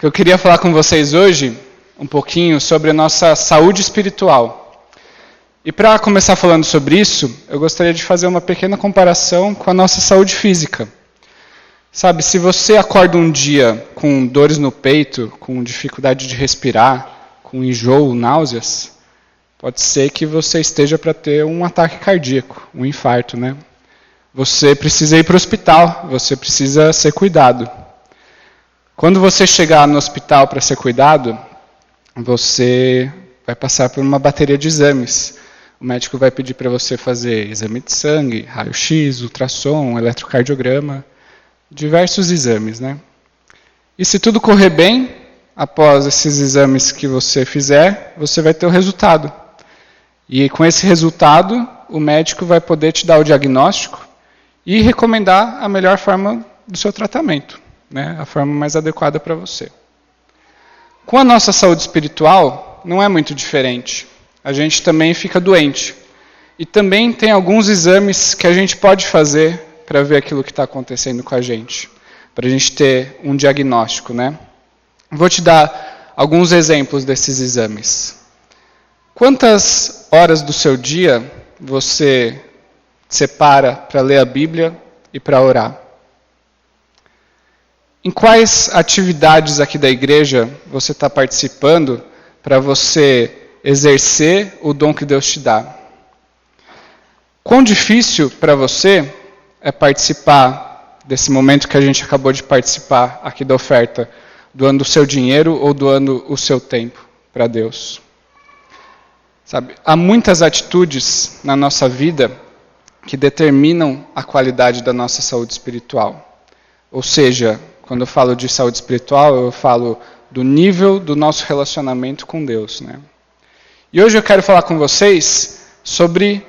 que eu queria falar com vocês hoje um pouquinho sobre a nossa saúde espiritual. E para começar falando sobre isso, eu gostaria de fazer uma pequena comparação com a nossa saúde física. Sabe, se você acorda um dia com dores no peito, com dificuldade de respirar, com enjoo, náuseas, pode ser que você esteja para ter um ataque cardíaco, um infarto, né? Você precisa ir para o hospital, você precisa ser cuidado. Quando você chegar no hospital para ser cuidado, você vai passar por uma bateria de exames. O médico vai pedir para você fazer exame de sangue, raio-x, ultrassom, eletrocardiograma, diversos exames, né? E se tudo correr bem, após esses exames que você fizer, você vai ter o resultado. E com esse resultado, o médico vai poder te dar o diagnóstico e recomendar a melhor forma do seu tratamento, né? A forma mais adequada para você. Com a nossa saúde espiritual, não é muito diferente. A gente também fica doente. E também tem alguns exames que a gente pode fazer para ver aquilo que está acontecendo com a gente, para a gente ter um diagnóstico, né? Vou te dar alguns exemplos desses exames. Quantas horas do seu dia você separa para ler a Bíblia e para orar? Em quais atividades aqui da igreja você está participando para você exercer o dom que Deus te dá? Quão difícil para você é participar desse momento que a gente acabou de participar aqui da oferta, doando o seu dinheiro ou doando o seu tempo para Deus? Sabe, há muitas atitudes na nossa vida que determinam a qualidade da nossa saúde espiritual. Ou seja, quando eu falo de saúde espiritual, eu falo do nível do nosso relacionamento com Deus, né? E hoje eu quero falar com vocês sobre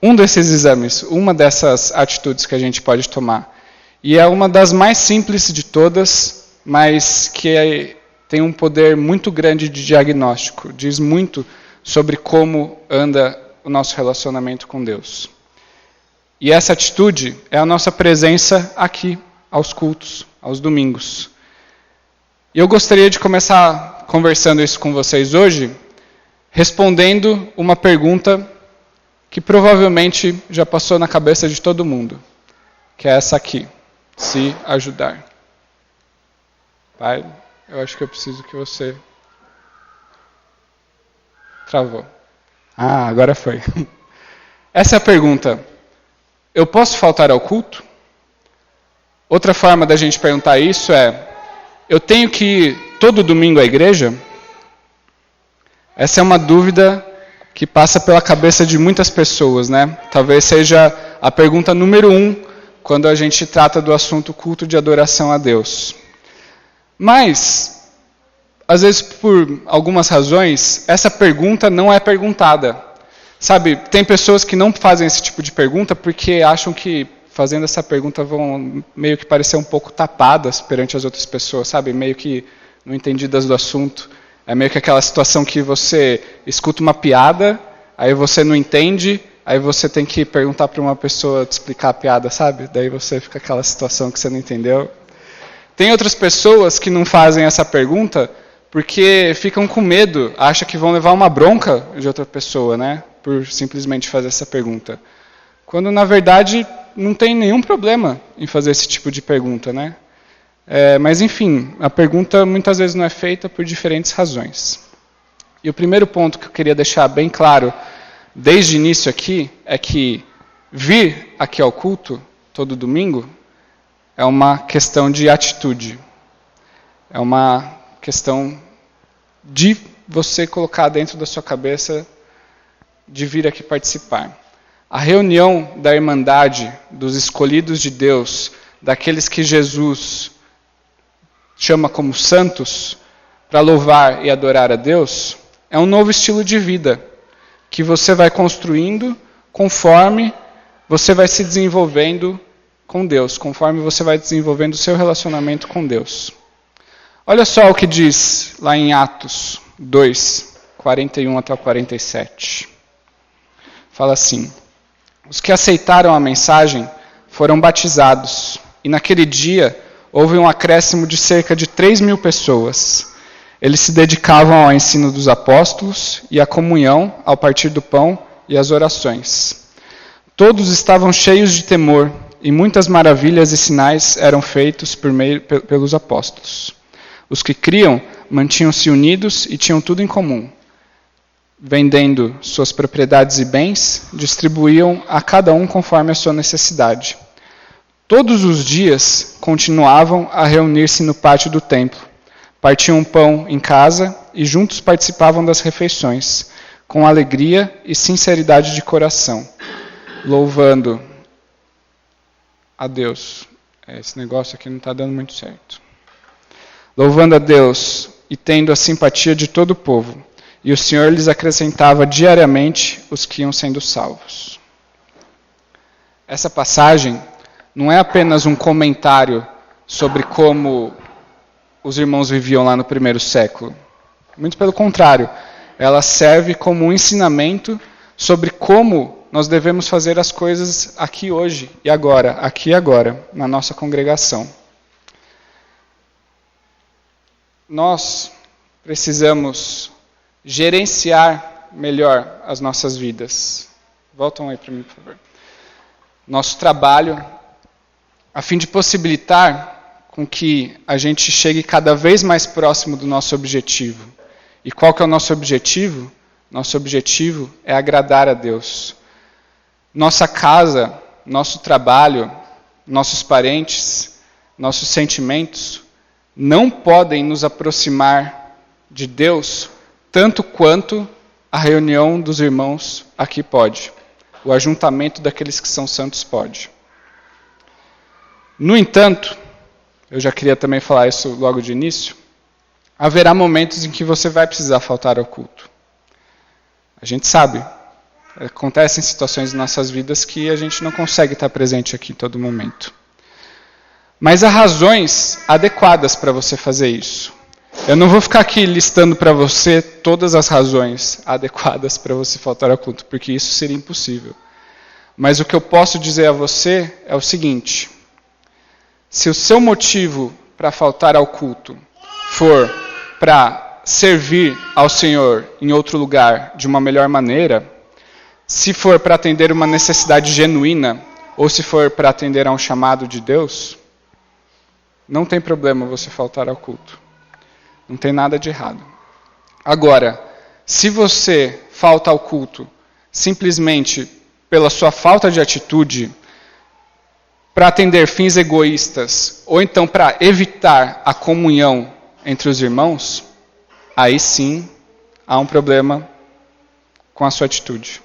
um desses exames, uma dessas atitudes que a gente pode tomar. E é uma das mais simples de todas, mas que tem um poder muito grande de diagnóstico. Diz muito sobre como anda o nosso relacionamento com Deus. E essa atitude é a nossa presença aqui, aos cultos, aos domingos. E eu gostaria de começar conversando isso com vocês hoje, respondendo uma pergunta que provavelmente já passou na cabeça de todo mundo, que é essa aqui: se ajudar. Pai, eu acho que eu preciso que você... Travou. Ah, agora foi. Essa é a pergunta. Eu posso faltar ao culto? Outra forma da gente perguntar isso é: eu tenho que ir todo domingo à igreja? Essa é uma dúvida que passa pela cabeça de muitas pessoas, né? Talvez seja a pergunta número 1 quando a gente trata do assunto culto de adoração a Deus. Mas, às vezes, por algumas razões, essa pergunta não é perguntada. Sabe, tem pessoas que não fazem esse tipo de pergunta porque acham que, fazendo essa pergunta, vão meio que parecer um pouco tapadas perante as outras pessoas, sabe? Meio que não entendidas do assunto. É meio que aquela situação que você escuta uma piada, aí você não entende, aí você tem que perguntar para uma pessoa te explicar a piada, sabe? Daí você fica aquela situação que você não entendeu. Tem outras pessoas que não fazem essa pergunta porque ficam com medo, acham que vão levar uma bronca de outra pessoa, né? Por simplesmente fazer essa pergunta. Quando, na verdade, não tem nenhum problema em fazer esse tipo de pergunta, né? Mas, enfim, a pergunta muitas vezes não é feita por diferentes razões. E o primeiro ponto que eu queria deixar bem claro, desde o início aqui, é que vir aqui ao culto, todo domingo, é uma questão de atitude. É uma questão de você colocar dentro da sua cabeça de vir aqui participar. A reunião da Irmandade, dos escolhidos de Deus, daqueles que Jesus chama como santos, para louvar e adorar a Deus, é um novo estilo de vida, que você vai construindo conforme você vai se desenvolvendo com Deus, conforme você vai desenvolvendo o seu relacionamento com Deus. Olha só o que diz lá em Atos 2, 41 até 47. Fala assim: os que aceitaram a mensagem foram batizados, e naquele dia houve um acréscimo de cerca de 3.000 pessoas. Eles se dedicavam ao ensino dos apóstolos e à comunhão, ao partir do pão e às orações. Todos estavam cheios de temor, e muitas maravilhas e sinais eram feitos pelos apóstolos. Os que criam mantinham-se unidos e tinham tudo em comum. Vendendo suas propriedades e bens, distribuíam a cada um conforme a sua necessidade. Todos os dias continuavam a reunir-se no pátio do templo. Partiam pão em casa e juntos participavam das refeições, com alegria e sinceridade de coração, louvando a Deus. Esse negócio aqui não está dando muito certo. Louvando a Deus e tendo a simpatia de todo o povo. E o Senhor lhes acrescentava diariamente os que iam sendo salvos. Essa passagem não é apenas um comentário sobre como os irmãos viviam lá no primeiro século. Muito pelo contrário, ela serve como um ensinamento sobre como nós devemos fazer as coisas aqui hoje e agora, aqui e agora, na nossa congregação. Nós precisamos gerenciar melhor as nossas vidas. Voltam aí para mim, por favor. Nosso trabalho, a fim de possibilitar com que a gente chegue cada vez mais próximo do nosso objetivo. E qual que é o nosso objetivo? Nosso objetivo é agradar a Deus. Nossa casa, nosso trabalho, nossos parentes, nossos sentimentos não podem nos aproximar de Deus tanto quanto a reunião dos irmãos aqui pode. O ajuntamento daqueles que são santos pode. No entanto, eu já queria também falar isso logo de início, haverá momentos em que você vai precisar faltar ao culto. A gente sabe, acontecem situações em nossas vidas que a gente não consegue estar presente aqui em todo momento. Mas há razões adequadas para você fazer isso. Eu não vou ficar aqui listando para você todas as razões adequadas para você faltar ao culto, porque isso seria impossível. Mas o que eu posso dizer a você é o seguinte: se o seu motivo para faltar ao culto for para servir ao Senhor em outro lugar de uma melhor maneira, se for para atender uma necessidade genuína, ou se for para atender a um chamado de Deus, não tem problema você faltar ao culto. Não tem nada de errado. Agora, se você falta ao culto simplesmente pela sua falta de atitude, para atender fins egoístas, ou então para evitar a comunhão entre os irmãos, aí sim há um problema com a sua atitude.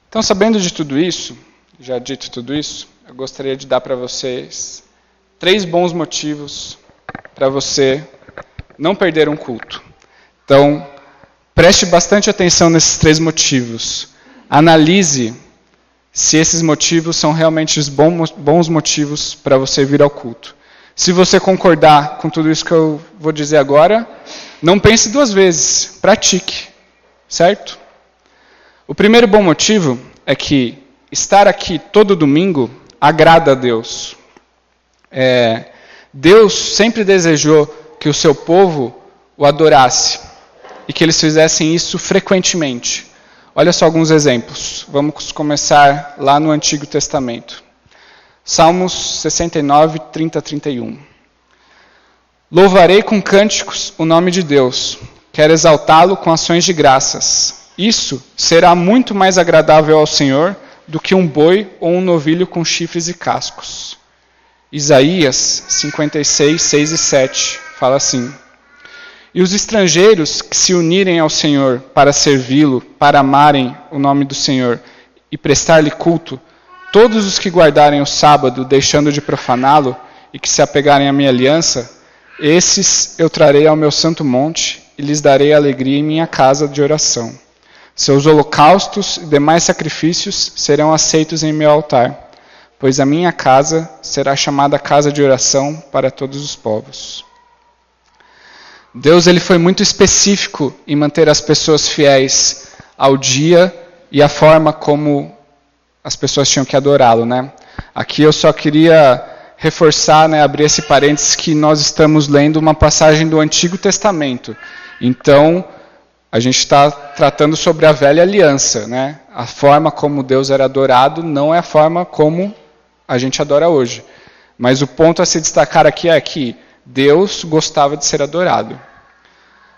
Então, sabendo de tudo isso, já dito tudo isso, eu gostaria de dar para vocês 3 bons motivos para você não perder um culto. Então, preste bastante atenção nesses 3 motivos. Analise se esses motivos são realmente os bons motivos para você vir ao culto. Se você concordar com tudo isso que eu vou dizer agora, não pense 2 vezes, pratique, certo? O primeiro bom motivo é que estar aqui todo domingo agrada a Deus. Deus sempre desejou que o seu povo o adorasse e que eles fizessem isso frequentemente. Olha só alguns exemplos. Vamos começar lá no Antigo Testamento. Salmos 69, 30 a 31. Louvarei com cânticos o nome de Deus. Quero exaltá-lo com ações de graças. Isso será muito mais agradável ao Senhor do que um boi ou um novilho com chifres e cascos. Isaías 56, 6 e 7 fala assim: E os estrangeiros que se unirem ao Senhor para servi-lo, para amarem o nome do Senhor e prestar-lhe culto, todos os que guardarem o sábado, deixando de profaná-lo, e que se apegarem à minha aliança, esses eu trarei ao meu santo monte e lhes darei alegria em minha casa de oração. Seus holocaustos e demais sacrifícios serão aceitos em meu altar, pois a minha casa será chamada casa de oração para todos os povos. Deus ele foi muito específico em manter as pessoas fiéis ao dia e à forma como as pessoas tinham que adorá-lo, né? Aqui eu só queria reforçar, né, abrir esse parênteses, que nós estamos lendo uma passagem do Antigo Testamento. Então, a gente está tratando sobre a velha aliança, né? A forma como Deus era adorado não é a forma como a gente adora hoje. Mas o ponto a se destacar aqui é que Deus gostava de ser adorado.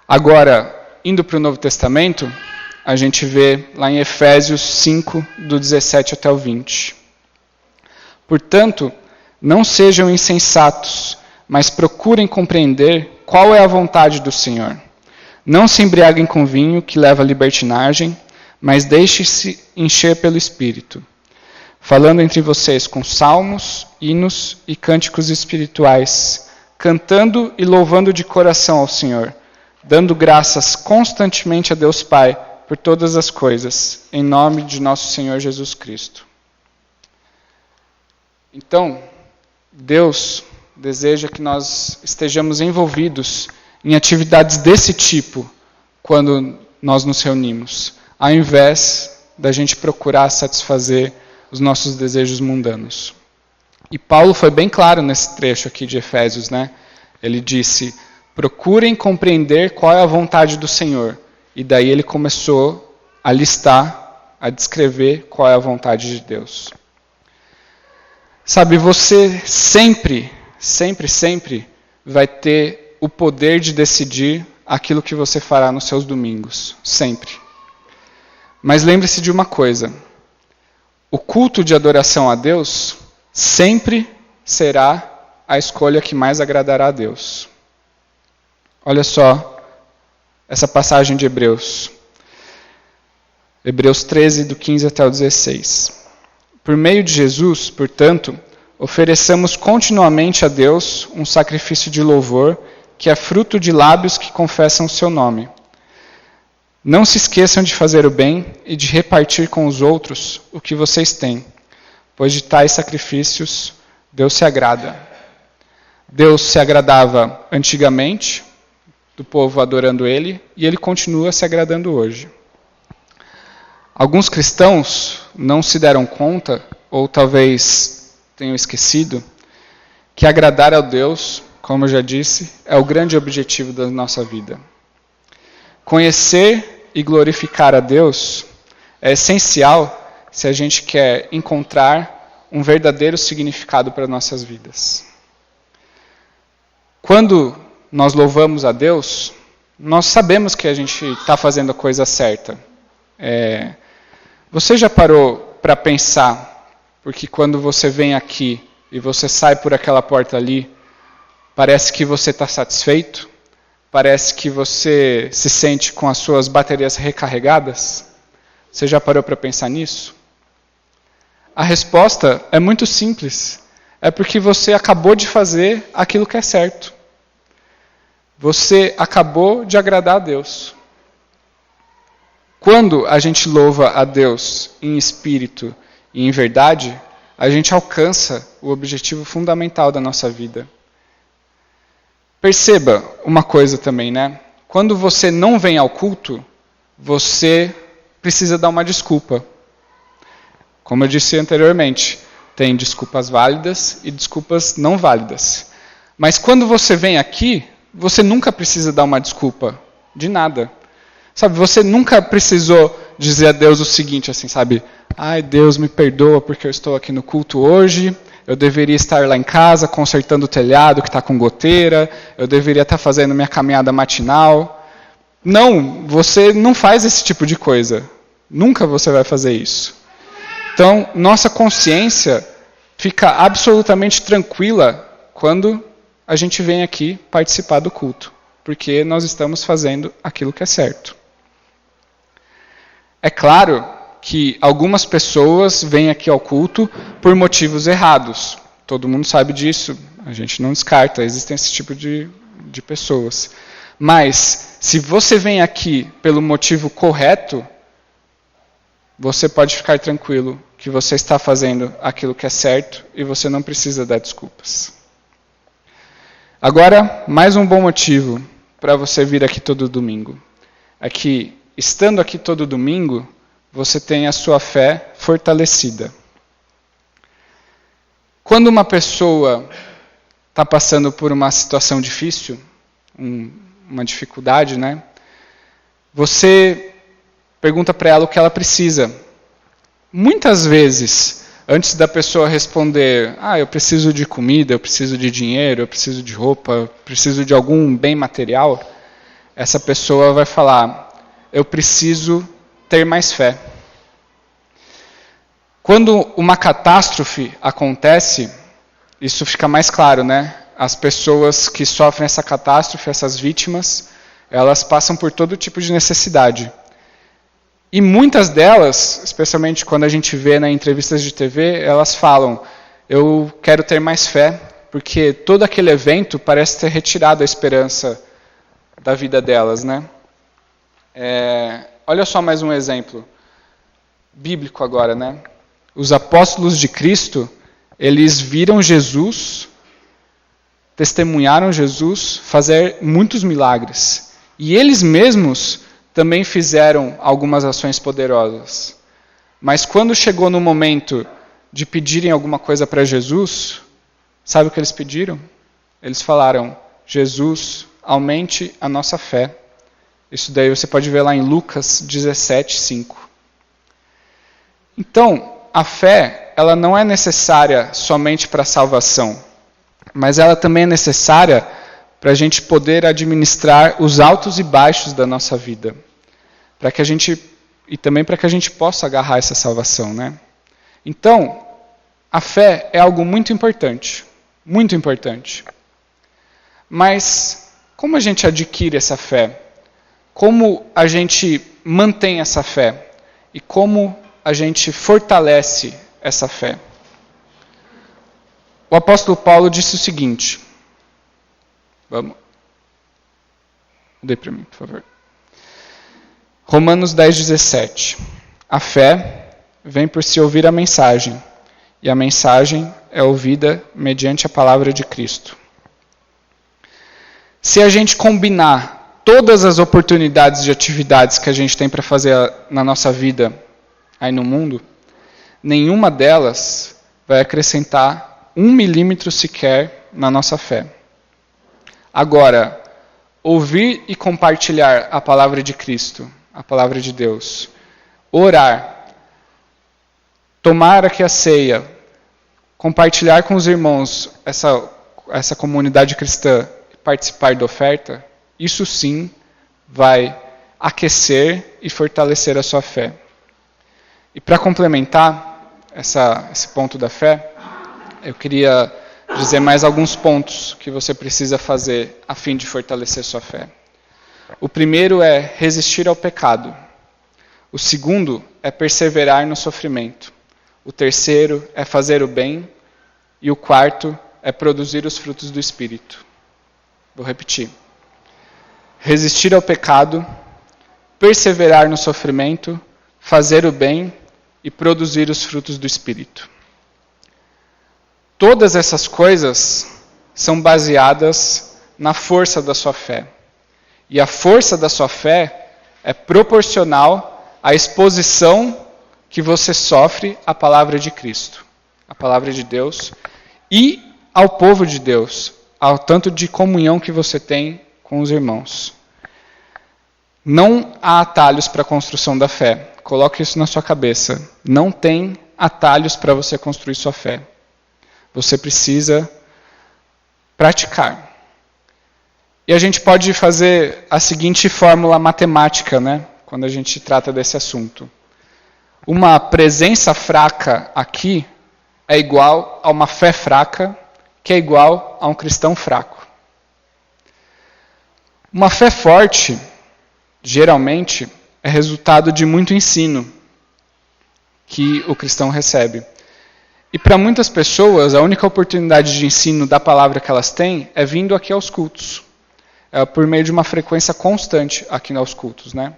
Agora, indo para o Novo Testamento, a gente vê lá em Efésios 5, do 17 até o 20. Portanto, não sejam insensatos, mas procurem compreender qual é a vontade do Senhor. Não se embriaguem com vinho, que leva à libertinagem, mas deixem-se encher pelo Espírito, falando entre vocês com salmos, hinos e cânticos espirituais, cantando e louvando de coração ao Senhor, dando graças constantemente a Deus Pai por todas as coisas, em nome de nosso Senhor Jesus Cristo. Então, Deus deseja que nós estejamos envolvidos em atividades desse tipo quando nós nos reunimos, ao invés da gente procurar satisfazer os nossos desejos mundanos. E Paulo foi bem claro nesse trecho aqui de Efésios, né? Ele disse: procurem compreender qual é a vontade do Senhor. E daí ele começou a listar, a descrever qual é a vontade de Deus. Sabe, você sempre vai ter o poder de decidir aquilo que você fará nos seus domingos. Sempre. Mas lembre-se de uma coisa. O culto de adoração a Deus sempre será a escolha que mais agradará a Deus. Olha só essa passagem de Hebreus. Hebreus 13, do 15 até o 16. Por meio de Jesus, portanto, ofereçamos continuamente a Deus um sacrifício de louvor, que é fruto de lábios que confessam o seu nome. Não se esqueçam de fazer o bem e de repartir com os outros o que vocês têm, pois de tais sacrifícios Deus se agrada. Deus se agradava antigamente do povo adorando Ele, e Ele continua se agradando hoje. Alguns cristãos não se deram conta, ou talvez tenham esquecido, que agradar a Deus, como eu já disse, é o grande objetivo da nossa vida. Conhecer e glorificar a Deus é essencial se a gente quer encontrar um verdadeiro significado para nossas vidas. Quando nós louvamos a Deus, nós sabemos que a gente está fazendo a coisa certa. Você já parou para pensar, porque quando você vem aqui e você sai por aquela porta ali, parece que você está satisfeito? Parece que você se sente com as suas baterias recarregadas? Você já parou para pensar nisso? A resposta é muito simples. É porque você acabou de fazer aquilo que é certo. Você acabou de agradar a Deus. Quando a gente louva a Deus em espírito e em verdade, a gente alcança o objetivo fundamental da nossa vida. Perceba uma coisa também, né? Quando você não vem ao culto, você precisa dar uma desculpa. Como eu disse anteriormente, tem desculpas válidas e desculpas não válidas. Mas quando você vem aqui, você nunca precisa dar uma desculpa de nada. Sabe, você nunca precisou dizer a Deus o seguinte, assim, sabe? Ai, Deus, me perdoa porque eu estou aqui no culto hoje, eu deveria estar lá em casa consertando o telhado que está com goteira, eu deveria estar fazendo minha caminhada matinal. Não, você não faz esse tipo de coisa. Nunca você vai fazer isso. Então, nossa consciência fica absolutamente tranquila quando a gente vem aqui participar do culto, porque nós estamos fazendo aquilo que é certo. É claro que algumas pessoas vêm aqui ao culto por motivos errados. Todo mundo sabe disso, a gente não descarta, existem esse tipo de pessoas. Mas, se você vem aqui pelo motivo correto, você pode ficar tranquilo que você está fazendo aquilo que é certo e você não precisa dar desculpas. Agora, mais um bom motivo para você vir aqui todo domingo. É que, estando aqui todo domingo, você tem a sua fé fortalecida. Quando uma pessoa está passando por uma situação difícil, uma dificuldade, né? Você pergunta para ela o que ela precisa. Muitas vezes, antes da pessoa responder, eu preciso de comida, eu preciso de dinheiro, eu preciso de roupa, eu preciso de algum bem material, essa pessoa vai falar, eu preciso ter mais fé. Quando uma catástrofe acontece, isso fica mais claro, né? As pessoas que sofrem essa catástrofe, essas vítimas, elas passam por todo tipo de necessidade. E muitas delas, especialmente quando a gente vê em entrevistas de TV, elas falam, eu quero ter mais fé, porque todo aquele evento parece ter retirado a esperança da vida delas, né? Olha só mais um exemplo bíblico agora, né? Os apóstolos de Cristo, eles viram Jesus, testemunharam Jesus fazer muitos milagres. E eles mesmos também fizeram algumas ações poderosas. Mas quando chegou no momento de pedirem alguma coisa para Jesus, sabe o que eles pediram? Eles falaram, Jesus, aumente a nossa fé. Isso daí você pode ver lá em Lucas 17:5. Então, a fé, ela não é necessária somente para a salvação, mas ela também é necessária para a gente poder administrar os altos e baixos da nossa vida, e também para que a gente possa agarrar essa salvação, né? Então, a fé é algo muito importante, muito importante. Mas como a gente adquire essa fé? Como a gente mantém essa fé? E como a gente fortalece essa fé? O apóstolo Paulo disse o seguinte. Vamos. Dê para mim, por favor. Romanos 10:17. A fé vem por se ouvir a mensagem, e a mensagem é ouvida mediante a palavra de Cristo. Se a gente combinar todas as oportunidades de atividades que a gente tem para fazer na nossa vida aí no mundo, nenhuma delas vai acrescentar 1 milímetro sequer na nossa fé. Agora, ouvir e compartilhar a palavra de Cristo, a palavra de Deus, orar, tomar aqui a ceia, compartilhar com os irmãos essa comunidade cristã, participar da oferta, isso sim vai aquecer e fortalecer a sua fé. E para complementar esse ponto da fé, eu queria dizer mais alguns pontos que você precisa fazer a fim de fortalecer sua fé. O primeiro é resistir ao pecado. O segundo é perseverar no sofrimento. O terceiro é fazer o bem. E o quarto é produzir os frutos do Espírito. Vou repetir. Resistir ao pecado, perseverar no sofrimento, fazer o bem e produzir os frutos do Espírito. Todas essas coisas são baseadas na força da sua fé. E a força da sua fé é proporcional à exposição que você sofre à palavra de Cristo, à palavra de Deus, e ao povo de Deus, ao tanto de comunhão que você tem com os irmãos. Não há atalhos para a construção da fé. Coloque isso na sua cabeça. Não tem atalhos para você construir sua fé. Você precisa praticar. E a gente pode fazer a seguinte fórmula matemática, né, quando a gente trata desse assunto. Uma presença fraca aqui é igual a uma fé fraca, que é igual a um cristão fraco. Uma fé forte, geralmente, é resultado de muito ensino que o cristão recebe. E para muitas pessoas, a única oportunidade de ensino da palavra que elas têm é vindo aqui aos cultos. É por meio de uma frequência constante aqui aos cultos, né?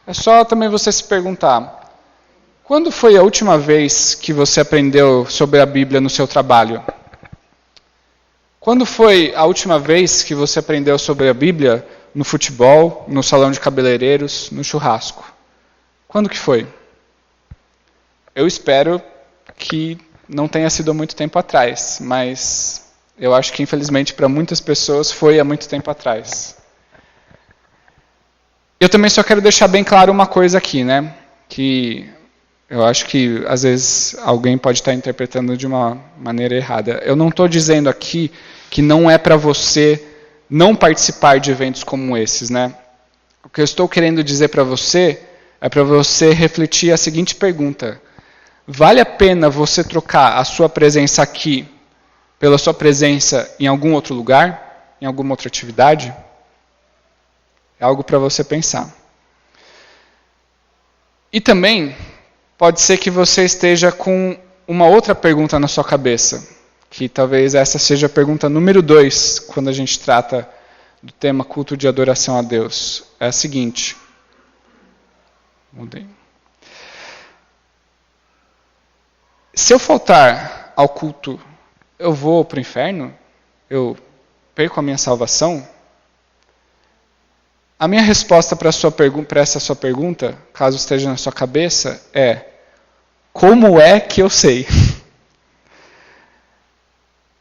É só também você se perguntar, quando foi a última vez que você aprendeu sobre a Bíblia no seu trabalho? Quando foi a última vez que você aprendeu sobre a Bíblia no futebol, no salão de cabeleireiros, no churrasco? Quando que foi? Eu espero que não tenha sido há muito tempo atrás, mas eu acho que infelizmente para muitas pessoas foi há muito tempo atrás. Eu também só quero deixar bem claro uma coisa aqui, né? Que eu acho que às vezes alguém pode estar interpretando de uma maneira errada. Eu não estou dizendo aqui que não é para você não participar de eventos como esses, né? O que eu estou querendo dizer para você é para você refletir a seguinte pergunta: vale a pena você trocar a sua presença aqui pela sua presença em algum outro lugar, em alguma outra atividade? É algo para você pensar. E também pode ser que você esteja com uma outra pergunta na sua cabeça, que talvez essa seja a pergunta número 2, quando a gente trata do tema culto de adoração a Deus. É a seguinte. Mudei. Se eu faltar ao culto, eu vou para o inferno? Eu perco a minha salvação? A minha resposta para essa sua pergunta, caso esteja na sua cabeça, é: como é que eu sei?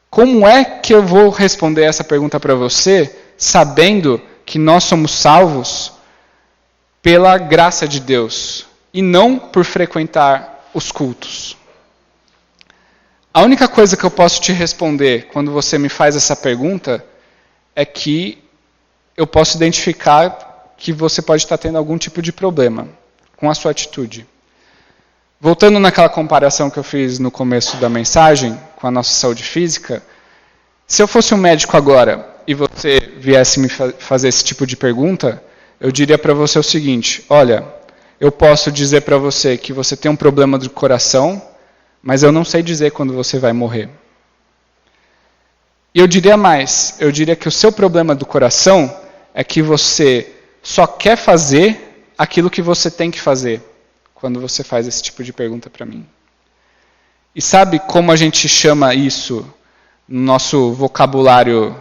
Como é que eu vou responder essa pergunta para você, sabendo que nós somos salvos pela graça de Deus e não por frequentar os cultos? A única coisa que eu posso te responder quando você me faz essa pergunta é que eu posso identificar que você pode estar tendo algum tipo de problema com a sua atitude. Voltando naquela comparação que eu fiz no começo da mensagem com a nossa saúde física, se eu fosse um médico agora e você viesse me fazer esse tipo de pergunta, eu diria para você o seguinte: olha, eu posso dizer para você que você tem um problema do coração, mas eu não sei dizer quando você vai morrer. E eu diria mais, eu diria que o seu problema do coração é que você só quer fazer aquilo que você tem que fazer, quando você faz esse tipo de pergunta para mim. E sabe como a gente chama isso no nosso vocabulário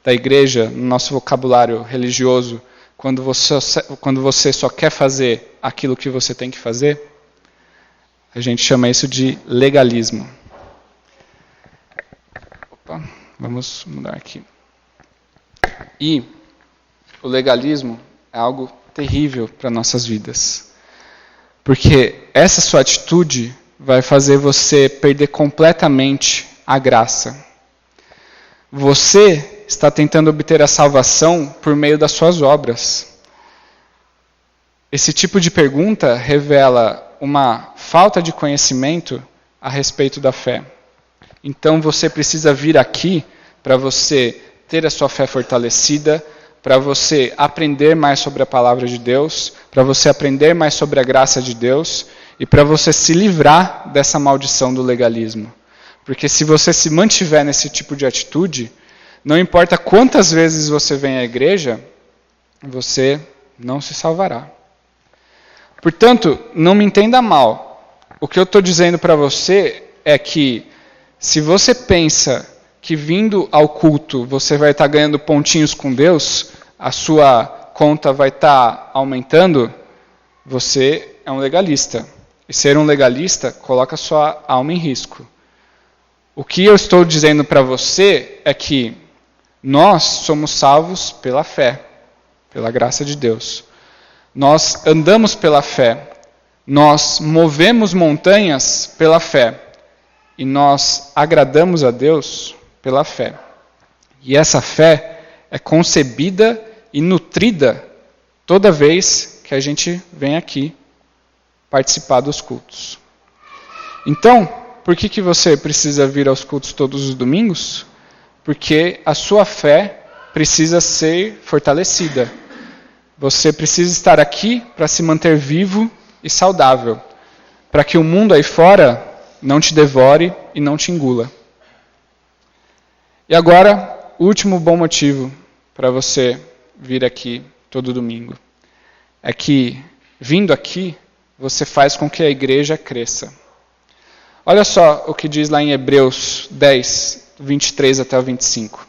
da igreja, no nosso vocabulário religioso, quando você só quer fazer aquilo que você tem que fazer? A gente chama isso de legalismo. Opa, vamos mudar aqui. E o legalismo é algo terrível para nossas vidas. Porque essa sua atitude vai fazer você perder completamente a graça. Você está tentando obter a salvação por meio das suas obras. Esse tipo de pergunta revela uma falta de conhecimento a respeito da fé. Então você precisa vir aqui para você ter a sua fé fortalecida, para você aprender mais sobre a palavra de Deus, para você aprender mais sobre a graça de Deus e para você se livrar dessa maldição do legalismo. Porque se você se mantiver nesse tipo de atitude, não importa quantas vezes você vem à igreja, você não se salvará. Portanto, não me entenda mal. O que eu estou dizendo para você é que se você pensa que vindo ao culto você vai estar ganhando pontinhos com Deus, a sua conta vai estar aumentando, você é um legalista. E ser um legalista coloca a sua alma em risco. O que eu estou dizendo para você é que nós somos salvos pela fé, pela graça de Deus. Nós andamos pela fé, nós movemos montanhas pela fé e nós agradamos a Deus pela fé. E essa fé é concebida e nutrida toda vez que a gente vem aqui participar dos cultos. Então, por que você precisa vir aos cultos todos os domingos? Porque a sua fé precisa ser fortalecida. Você precisa estar aqui para se manter vivo e saudável, para que o mundo aí fora não te devore e não te engula. E agora, o último bom motivo para você vir aqui todo domingo é que, vindo aqui, você faz com que a igreja cresça. Olha só o que diz lá em Hebreus 10, 23 até o 25.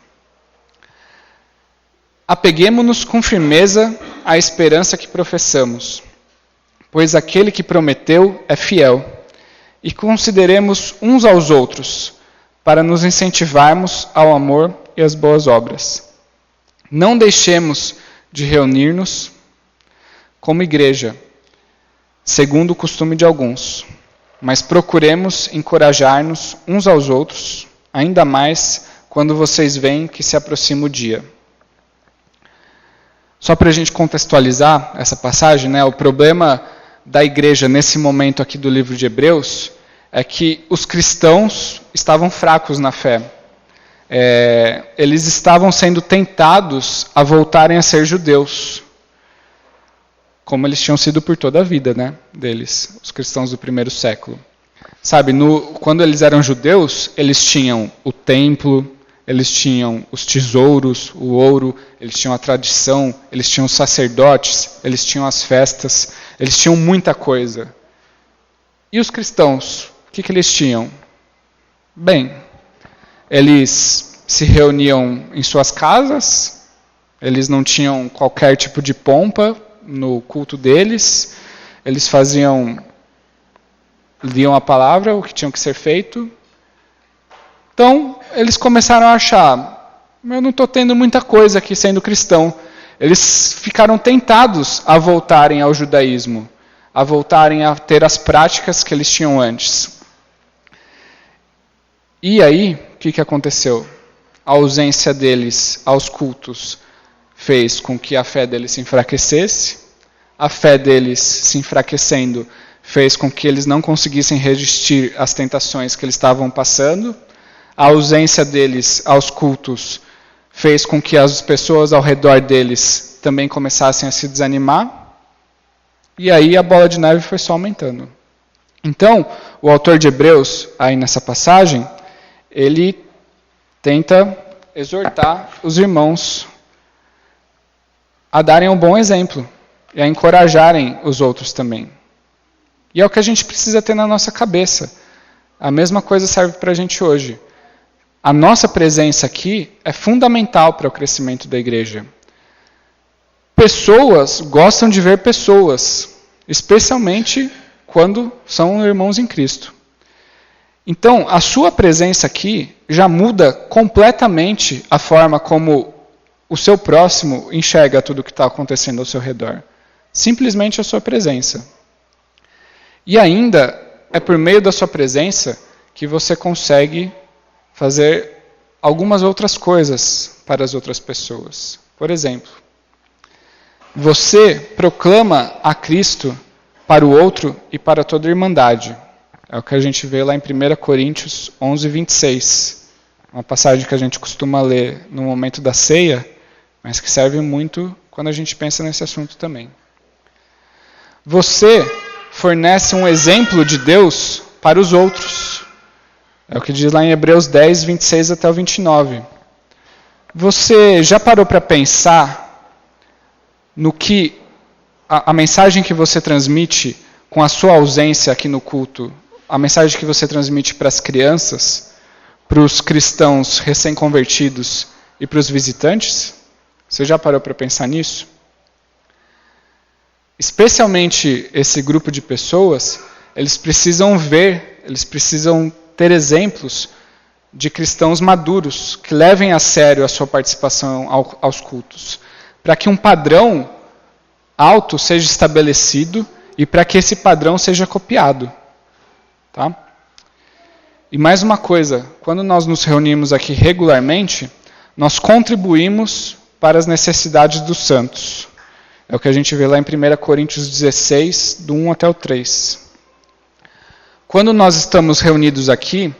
Apeguemo-nos com firmeza à esperança que professamos, pois aquele que prometeu é fiel. e consideremos uns aos outros, para nos incentivarmos ao amor e às boas obras. Não deixemos de reunir-nos como igreja, segundo o costume de alguns, mas procuremos encorajar-nos uns aos outros, ainda mais quando vocês veem que se aproxima o dia. Só para a gente contextualizar essa passagem, né, o problema da igreja nesse momento aqui do livro de Hebreus é que os cristãos estavam fracos na fé. Eles estavam sendo tentados a voltarem a ser judeus, como eles tinham sido por toda a vida, né, deles, os cristãos do primeiro século. Sabe, quando eles eram judeus, eles tinham o templo, eles tinham os tesouros, o ouro, eles tinham a tradição, eles tinham os sacerdotes, eles tinham as festas, eles tinham muita coisa. E os cristãos, o que eles tinham? Bem, eles se reuniam em suas casas, eles não tinham qualquer tipo de pompa no culto deles, eles liam a palavra, o que tinha que ser feito. Então, eles começaram a achar, eu não estou tendo muita coisa aqui sendo cristão. Eles ficaram tentados a voltarem ao judaísmo, a voltarem a ter as práticas que eles tinham antes. E aí, o que aconteceu? A ausência deles aos cultos fez com que a fé deles se enfraquecesse. A fé deles se enfraquecendo fez com que eles não conseguissem resistir às tentações que eles estavam passando. A ausência deles aos cultos fez com que as pessoas ao redor deles também começassem a se desanimar. E aí a bola de neve foi só aumentando. Então, o autor de Hebreus, aí nessa passagem, ele tenta exortar os irmãos a darem um bom exemplo e a encorajarem os outros também. E é o que a gente precisa ter na nossa cabeça. A mesma coisa serve para a gente hoje. A nossa presença aqui é fundamental para o crescimento da igreja. Pessoas gostam de ver pessoas, especialmente quando são irmãos em Cristo. Então, a sua presença aqui já muda completamente a forma como o seu próximo enxerga tudo o que está acontecendo ao seu redor. Simplesmente a sua presença. E ainda é por meio da sua presença que você consegue fazer algumas outras coisas para as outras pessoas. Por exemplo, você proclama a Cristo para o outro e para toda a irmandade. É o que a gente vê lá em 1 Coríntios 11, 26. Uma passagem que a gente costuma ler no momento da ceia, mas que serve muito quando a gente pensa nesse assunto também. Você fornece um exemplo de Deus para os outros. É o que diz lá em Hebreus 10, 26 até o 29. Você já parou para pensar no que a mensagem que você transmite com a sua ausência aqui no culto, a mensagem que você transmite para as crianças, para os cristãos recém-convertidos e para os visitantes? Você já parou para pensar nisso? Especialmente esse grupo de pessoas, eles precisam ter exemplos de cristãos maduros, que levem a sério a sua participação aos cultos, para que um padrão alto seja estabelecido e para que esse padrão seja copiado. Tá? E mais uma coisa, quando nós nos reunimos aqui regularmente, nós contribuímos para as necessidades dos santos. É o que a gente vê lá em 1 Coríntios 16, do 1 até o 3. Quando nós estamos reunidos aqui,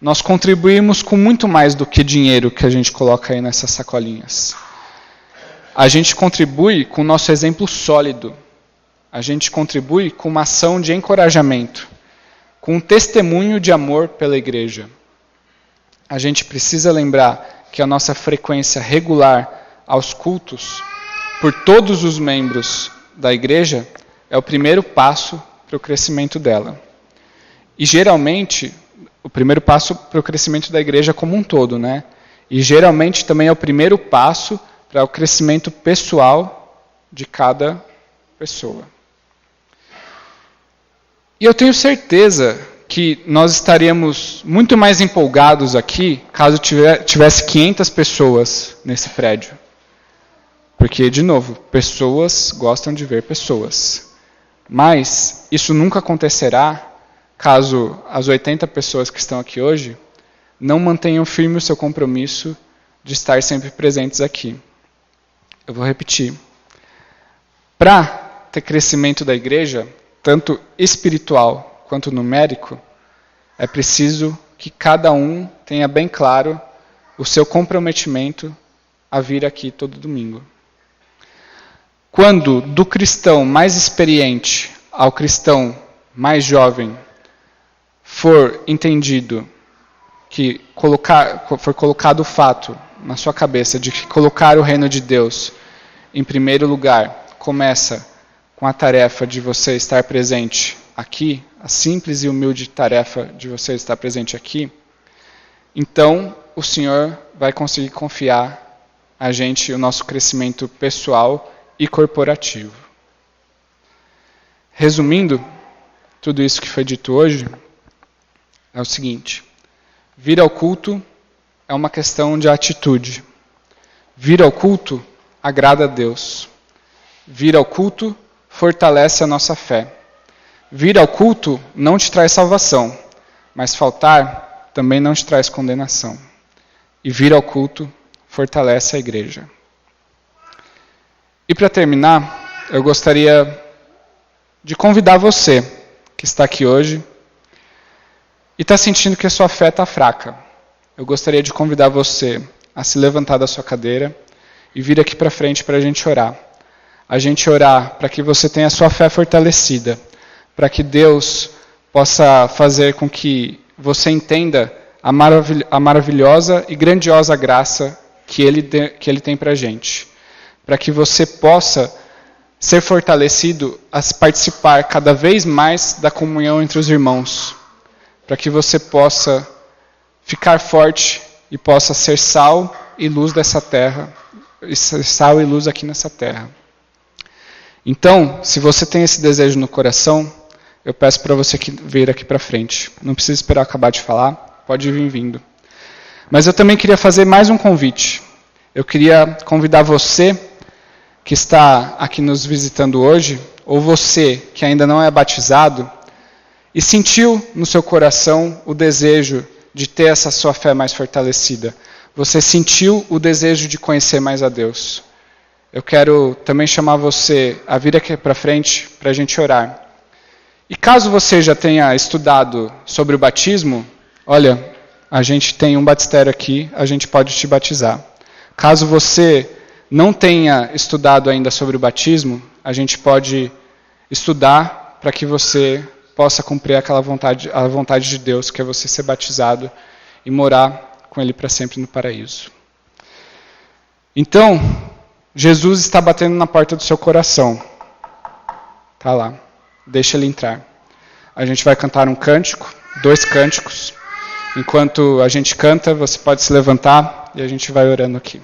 nós contribuímos com muito mais do que dinheiro que a gente coloca aí nessas sacolinhas. A gente contribui com o nosso exemplo sólido. A gente contribui com uma ação de encorajamento, com um testemunho de amor pela igreja. A gente precisa lembrar que a nossa frequência regular aos cultos, por todos os membros da igreja, é o primeiro passo para o crescimento dela. E geralmente, o primeiro passo para o crescimento da igreja como um todo, né? E geralmente também é o primeiro passo para o crescimento pessoal de cada pessoa. E eu tenho certeza que nós estaríamos muito mais empolgados aqui caso tivesse 500 pessoas nesse prédio. Porque, de novo, pessoas gostam de ver pessoas. Mas isso nunca acontecerá caso as 80 pessoas que estão aqui hoje não mantenham firme o seu compromisso de estar sempre presentes aqui. Eu vou repetir. Para ter crescimento da igreja, tanto espiritual quanto numérico, é preciso que cada um tenha bem claro o seu comprometimento a vir aqui todo domingo. Quando do cristão mais experiente ao cristão mais jovem for entendido que for colocado o fato na sua cabeça de que colocar o reino de Deus em primeiro lugar começa com a tarefa de você estar presente aqui, a simples e humilde tarefa de você estar presente aqui, então o Senhor vai conseguir confiar a gente o nosso crescimento pessoal e corporativo. Resumindo tudo isso que foi dito hoje, é o seguinte: vir ao culto é uma questão de atitude. Vir ao culto agrada a Deus. Vir ao culto fortalece a nossa fé. Vir ao culto não te traz salvação, mas faltar também não te traz condenação. E vir ao culto fortalece a igreja. E para terminar, eu gostaria de convidar você que está aqui hoje e está sentindo que a sua fé está fraca. Eu gostaria de convidar você a se levantar da sua cadeira e vir aqui para frente para a gente orar. A gente orar para que você tenha a sua fé fortalecida, para que Deus possa fazer com que você entenda a maravilhosa e grandiosa graça que Ele tem para a gente. Para que você possa ser fortalecido a participar cada vez mais da comunhão entre os irmãos. Para que você possa ficar forte e possa ser sal e luz dessa terra, ser sal e luz aqui nessa terra. Então, se você tem esse desejo no coração, eu peço para você vir aqui para frente. Não precisa esperar eu acabar de falar, pode vir vindo. Mas eu também queria fazer mais um convite. Eu queria convidar você que está aqui nos visitando hoje, ou você que ainda não é batizado, e sentiu no seu coração o desejo de ter essa sua fé mais fortalecida. Você sentiu o desejo de conhecer mais a Deus. Eu quero também chamar você a vir aqui para frente para a gente orar. E caso você já tenha estudado sobre o batismo, olha, a gente tem um batistério aqui, a gente pode te batizar. Caso você não tenha estudado ainda sobre o batismo, a gente pode estudar para que você possa cumprir aquela vontade, a vontade de Deus, que é você ser batizado e morar com Ele para sempre no paraíso. Então, Jesus está batendo na porta do seu coração. Está lá. Deixa Ele entrar. A gente vai cantar um cântico, 2 cânticos. Enquanto a gente canta, você pode se levantar e a gente vai orando aqui.